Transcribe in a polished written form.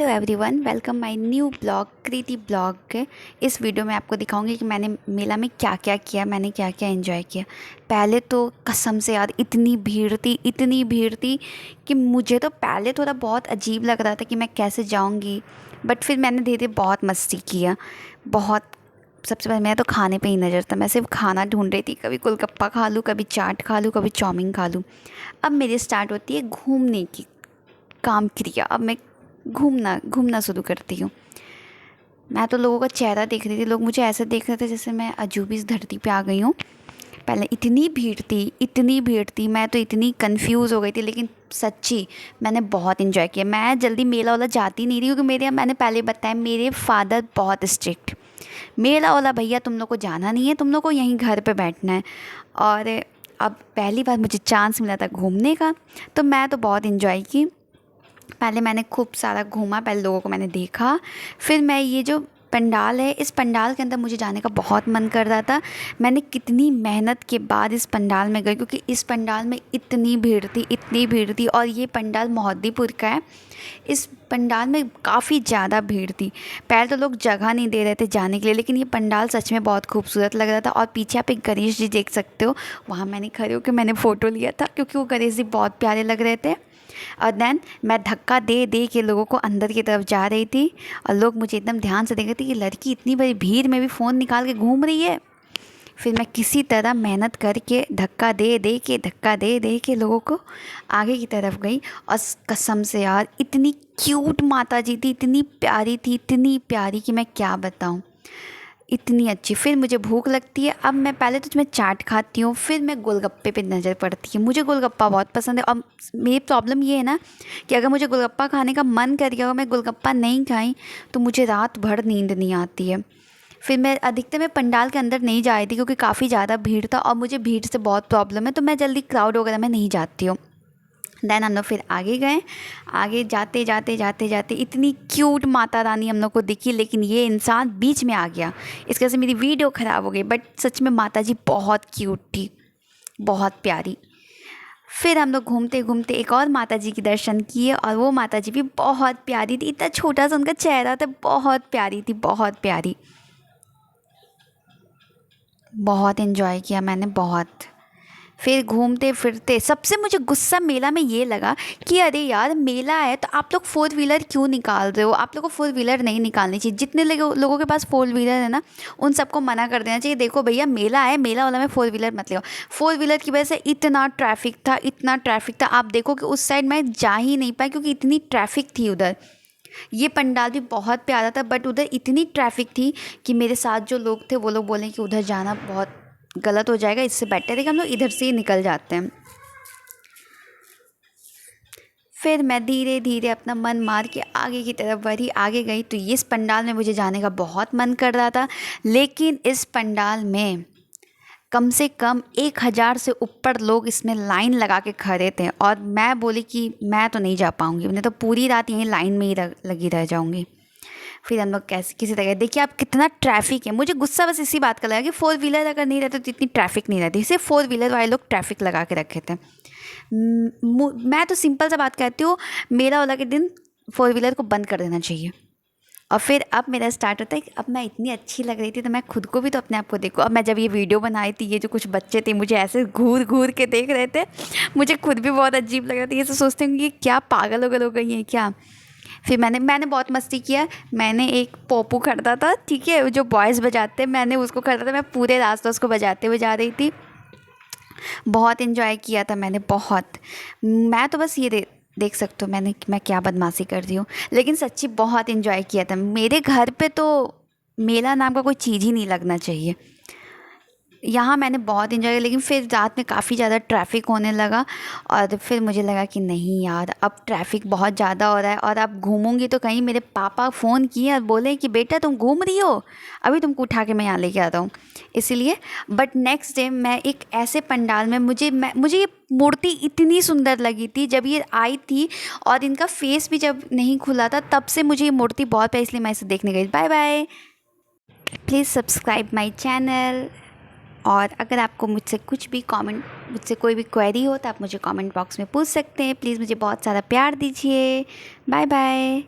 Hello everyone, welcome my new blog Kriti blog के। इस video में आपको दिखाऊंगी कि मैंने मेला में क्या क्या किया, मैंने क्या क्या एंजॉय किया। पहले तो कसम से यार इतनी भीड़ थी कि मुझे तो पहले थोड़ा बहुत अजीब लग रहा था कि मैं कैसे जाऊंगी, बट फिर मैंने धीरे धीरे बहुत मस्ती किया। बहुत सबसे पहले मैं तो खाने पे ही नज़र था, मैं सिर्फ खाना ढूंढ रही थी। कभी गोलगप्पा खा लूँ, कभी चाट खा लूँ, कभी चाउमीन खा लूँ। अब मेरी स्टार्ट होती है घूमने की काम क्रिया। अब मैं घूमना शुरू करती हूँ। मैं तो लोगों का चेहरा देख रही थी, लोग मुझे ऐसे देख रहे थे जैसे मैं अजूबी इस धरती पे आ गई हूँ। पहले इतनी भीड़ थी, मैं तो इतनी कंफ्यूज हो गई थी। लेकिन सच्ची मैंने बहुत इन्जॉय किया। मैं जल्दी मेला वाला जाती नहीं रही, क्योंकि मैंने पहले बताया मेरे फादर बहुत स्ट्रिक्ट। मेला वाला भैया तुम लोग को जाना नहीं है, तुम लोग को यहीं घर पे बैठना है। और अब पहली बार मुझे चांस मिला था घूमने का, तो मैं तो बहुत इन्जॉय की। पहले मैंने खूब सारा घूमा, पहले लोगों को मैंने देखा, फिर मैं ये जो पंडाल है, इस पंडाल के अंदर मुझे जाने का बहुत मन कर रहा था। मैंने कितनी मेहनत के बाद इस पंडाल में गई, क्योंकि इस पंडाल में इतनी भीड़ थी। और ये पंडाल मोहद्दीपुर का है। इस पंडाल में काफ़ी ज़्यादा भीड़ थी। पहले तो लोग जगह नहीं दे रहे थे जाने के लिए, लेकिन ये पंडाल सच में बहुत खूबसूरत लग रहा था। और पीछे आप एक गणेश जी देख सकते हो, वहाँ मैंने खड़े होकर मैंने फ़ोटो लिया था, क्योंकि वो गणेश जी बहुत प्यारे लग रहे थे। और देन मैं धक्का दे दे के लोगों को अंदर की तरफ जा रही थी, और लोग मुझे एकदम ध्यान से देख रहे थे कि लड़की इतनी बड़ी भीड़ में भी फ़ोन निकाल के घूम रही है। फिर मैं किसी तरह मेहनत करके धक्का दे दे के लोगों को आगे की तरफ गई। और कसम से यार इतनी क्यूट माता जी थी, इतनी प्यारी कि मैं क्या बताऊँ, इतनी अच्छी। फिर मुझे भूख लगती है, अब मैं पहले तो मैं चाट खाती हूँ, फिर मैं गोलगप्पे पे नज़र पड़ती है। मुझे गोलगप्पा बहुत पसंद है। और मेरी प्रॉब्लम ये है ना कि अगर मुझे गोलगप्पा खाने का मन कर गया और मैं गोलगप्पा नहीं खाई तो मुझे रात भर नींद नहीं आती है। फिर मैं अधिकतर मैं पंडाल के अंदर नहीं जा रही थी, क्योंकि काफ़ी ज़्यादा भीड़ था और मुझे भीड़ से बहुत प्रॉब्लम है, तो मैं जल्दी क्राउड वगैरह में नहीं जाती हूँ। देन हम लोग फिर आगे गए। आगे जाते इतनी क्यूट माता रानी हम लोग को दिखी, लेकिन ये इंसान बीच में आ गया, इस वजह से मेरी वीडियो ख़राब हो गई। बट सच में माता जी बहुत क्यूट थी, बहुत प्यारी। फिर हम लोग घूमते घूमते एक और माता जी के दर्शन किए, और वो माता जी भी बहुत प्यारी थी। इतना छोटा सा उनका चेहरा था, बहुत प्यारी थी, बहुत प्यारी। बहुत इन्जॉय किया मैंने, बहुत। फिर घूमते फिरते सबसे मुझे गुस्सा मेला में ये लगा कि अरे यार मेला है तो आप लोग फोर व्हीलर क्यों निकाल रहे हो। आप लोगों को फोर व्हीलर नहीं निकालनी चाहिए। जितने लोगों के पास फोर व्हीलर है ना, उन सबको मना कर देना चाहिए, देखो भैया मेला है, मेला वाला में फोर व्हीलर मत ले। फोर व्हीलर की वजह से इतना ट्रैफिक था। आप देखो कि उस साइड मैं जा ही नहीं पाई, क्योंकि इतनी ट्रैफिक थी उधर। ये पंडाल भी बहुत प्यारा था, बट उधर इतनी ट्रैफिक थी कि मेरे साथ जो लोग थे वो लोग बोले कि उधर जाना बहुत गलत हो जाएगा, इससे बेटर है कि हम लोग इधर से ही निकल जाते हैं। फिर मैं धीरे धीरे अपना मन मार के आगे की तरफ बढ़ी, आगे गई। तो इस पंडाल में मुझे जाने का बहुत मन कर रहा था, लेकिन इस पंडाल में कम से कम 1000 से ऊपर लोग इसमें लाइन लगा के खड़े थे। और मैं बोली कि मैं तो नहीं जा पाऊँगी, मैं तो पूरी रात यहीं लाइन में ही लगी रह जाऊँगी। फिर हम लोग कैसे किसी तरह, देखिए आप कितना ट्रैफिक है। मुझे गुस्सा बस इसी बात का लगा कि फोर व्हीलर अगर नहीं रहते तो इतनी ट्रैफिक नहीं रहती। सिर्फ फोर व्हीलर वाले लोग ट्रैफिक लगा के रखे थे। मैं तो सिंपल सा बात कहती हूँ, मेला वाला के दिन फोर व्हीलर को बंद कर देना चाहिए। और फिर अब मेरा स्टार्ट होता है कि अब मैं इतनी अच्छी लग रही थी तो मैं खुद को भी तो अपने आप को देखूँ। अब मैं जब ये वीडियो बनाई थी, ये जो कुछ बच्चे थे मुझे ऐसे घूर घूर के देख रहे थे, मुझे खुद भी बहुत अजीब लग रहा था। ये सब सोचते हैं कि क्या पागल वगल हो गई है क्या। फिर मैंने बहुत मस्ती किया। मैंने एक पोपू खरीदा था, ठीक है, जो बॉयज़ बजाते हैं, मैंने उसको खरीदा था। मैं पूरे रास्ते उसको बजाते हुए जा रही थी। बहुत इन्जॉय किया था मैंने, बहुत। मैं तो बस ये देख सकते हो मैं क्या बदमाशी कर रही हूँ, लेकिन सच्ची बहुत इन्जॉय किया था। मेरे घर पे तो मेला नाम का कोई चीज़ ही नहीं लगना चाहिए। यहाँ मैंने बहुत इन्जॉय किया, लेकिन फिर रात में काफ़ी ज़्यादा ट्रैफिक होने लगा। और फिर मुझे लगा कि नहीं यार, अब ट्रैफिक बहुत ज़्यादा हो रहा है और अब घूमूंगी तो कहीं मेरे पापा फ़ोन किए और बोले कि बेटा तुम घूम रही हो, अभी तुमको उठा के मैं यहाँ लेके आता हूँ। इसलिए बट नेक्स्ट डे मैं एक ऐसे पंडाल में, मुझे ये मूर्ति इतनी सुंदर लगी थी जब ये आई थी, और इनका फेस भी जब नहीं खुला था, तब से मुझे ये मूर्ति बहुत प्यारी, इसलिए मैं इसे देखने गई। Bye bye. Please subscribe my channel. और अगर आपको मुझसे कोई भी क्वेरी हो तो आप मुझे कमेंट बॉक्स में पूछ सकते हैं। प्लीज़ मुझे बहुत सारा प्यार दीजिए। Bye bye.